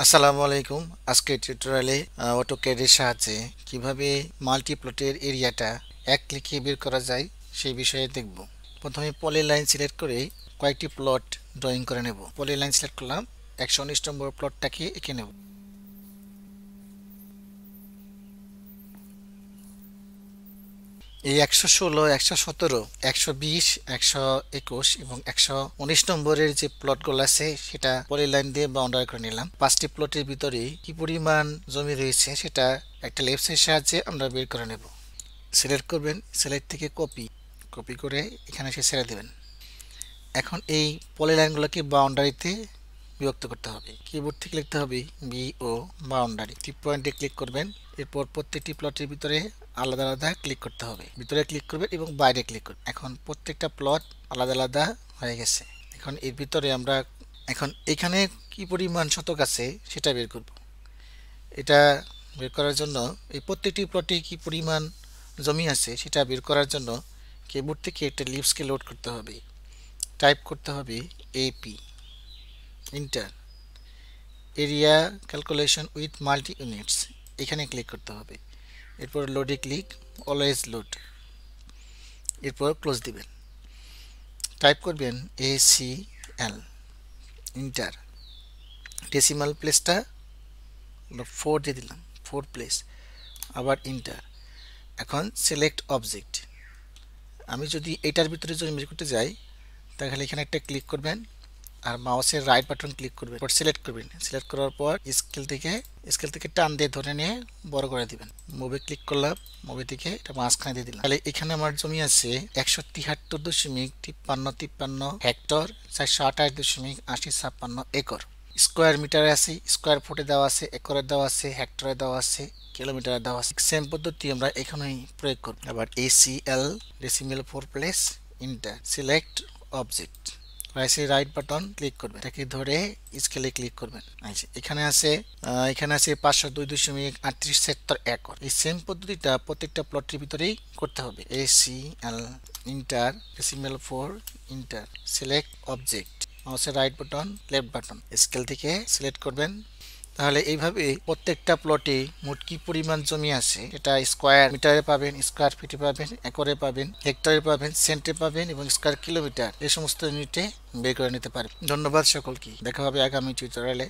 আসসালামু আলাইকুম। আজকে টিউটোরিয়ালে অটোক্যাডের সাহায্যে কিভাবে মাল্টিপ্লটের এরিয়াটা এক ক্লিকে বের করা যায় সেই বিষয়ে দেখব। প্রথমে পলিলাইন সিলেক্ট করে কয়েকটি প্লট ড্রয়িং করে নেব। পলিলাইন সিলেক্ট করলাম, 119 নম্বর প্লটটাকে এঁকে নেব। এই 116, 117, 120, 121 এবং 119 নম্বরের যে প্লটগুলো আছে সেটা পলিলাইন দিয়ে বাউন্ডারি করে নিলাম। 5টি প্লটের ভিতরে কি পরিমাণ জমি রয়েছে সেটা একটা লেফটের সাহায্যে আমরা বের করে নেব। সিলেক্ট করবেন, সিলেক্ট থেকে কপি করে এখানে এসে ছেড়ে দেবেন। এখন এই পলিলাইনগুলোকে বাউন্ডারিতে বিভক্ত করতে হবে। কিবোর্ড থেকে লিখতে হবে BO বাউন্ডারি। 3 পয়েন্টে ক্লিক করবেন। এরপর প্রত্যেকটি প্লটের ভিতরে আলাদা আলাদা ক্লিক করতে হবে। ভিতরে ক্লিক করবেন এবং বাইরে ক্লিক করবেন। এখন প্রত্যেকটা প্লট আলাদা আলাদা হয়ে গেছে। এখন এর ভিতরে আমরা এখানে কি পরিমাণ শতক আছে সেটা বের করব। এটা বের করার জন্য এই প্রত্যেকটি প্লটে কি পরিমাণ জমি আছে সেটা বের করার জন্য কিবোর্ড থেকে একটা লিপসকে লোড করতে হবে। টাইপ করতে হবে AP, inter. Area calculation with multi units, এখানে ক্লিক করতে হবে। এরপর লোডে ক্লিক, অলওয়েজ লোড। এরপর ক্লোজ দিবেন। টাইপ করবেন ACL, ইন্টার। ডেসিমাল প্লেসটা 4 দিয়ে দিলাম, 4 প্লেস, আবার ইন্টার। এখন সিলেক্ট অবজেক্ট। আমি যদি এটার ভিতরে যদি বের করতে যাই তাহলে এখানে একটা ক্লিক করবেন আর মাউসের রাইট বাটন ক্লিক করবেন, সিলেক্ট করবেন। সিলেক্ট করার পর স্কেল থেকে টান দিয়ে ধরে নিয়ে বড় করে দিবেন। মুভে ক্লিক করলাম, মুভি থেকে এটা মাঝখানে দিয়ে দিলাম। তাহলে এখানে আমার জমি আছে 173.53 হেক্টর, 428.8056 একর। স্কোয়ার মিটারে আছে, স্কোয়ার ফুটে দেওয়া আছে, একরে দেওয়া আছে, হেক্টরে দেওয়া আছে, কিলোমিটারে দেওয়া আছে। সেম পদ্ধতি আমরা এখানেই প্রয়োগ করব। আবার ACL decimal 4 place, inter. Select object, right button click করবেন, এটাকে ধরে স্কেলে ক্লিক করবেন। আচ্ছা, এখানে আছে 502.38 একর। এই সেম পদ্ধতিটা প্রত্যেকটা প্লটের ভিতরেই করতে হবে। ACL, enter, decimal 4, enter. Select object, মাউসের right button, left button, scale থেকে সিলেক্ট করবেন। তাহলে এইভাবে প্রত্যেকটা প্লটে মোট কি পরিমাণ জমি আছে এটা স্কোয়ার মিটারে পাবেন, স্কোয়ার ফিটে পাবেন, একরে পাবেন, হেক্টরে পাবেন, সেন্টে পাবেন এবং স্কোয়ার কিলোমিটার এই সমস্ত ইউনিটে বের করে নিতে পারবেন। ধন্যবাদ সকলকে। দেখা হবে আগামী টিউটোরিয়ালে।